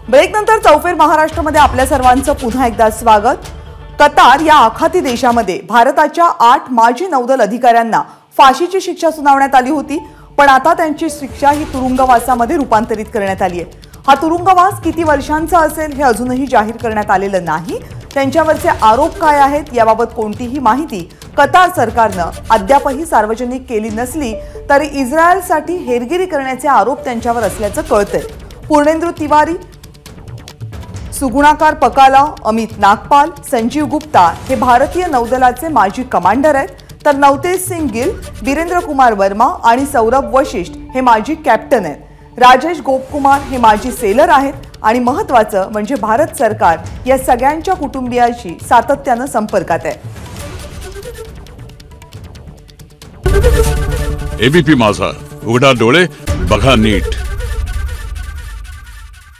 ब्रेकनंतर चौफेर महाराष्ट्रामध्ये आपल्या सर्वांचं पुन्हा एकदा स्वागत। कतार या आखाती देशामध्ये भारताच्या 8 माजी नौदल अधिकाऱ्यांना फाशीची शिक्षा सुनावण्यात आली होती, पण आता त्यांची शिक्षा ही तुरुंगवासामध्ये रूपांतरित करण्यात आली आहे। हा तुरुंगवास किती वर्षांचा असेल हे अजूनही जाहीर करण्यात आलेलं नाही। त्यांच्यावरचे आरोप काय आहेत याबाबत कोणतीही माहिती कतार सरकारनं अद्यापही सार्वजनिक केली नसली तरी इस्रायलसाठी हेरगिरी करण्याचे आरोप त्यांच्यावर असल्याचं कळतंय। पूर्णेंद्र तिवारी, सुगुणाकार पकाला, अमित नागपाल, संजीव गुप्ता हे भारतीय नौदलाचे माजी कमांडर आहेत, तर नवतेज सिंग गिल, वीरेंद्र कुमार वर्मा आणि सौरभ वशिष्ठ हे माजी कॅप्टन आहेत। राजेश गोपकुमार हे माजी सेलर आहेत आणि महत्त्वाचं म्हणजे भारत सरकार या सगळ्यांच्या कुटुंबियांशी सातत्यानं संपर्कात आहे। एबीपी माझा, उघडा डोळे बघा नीट।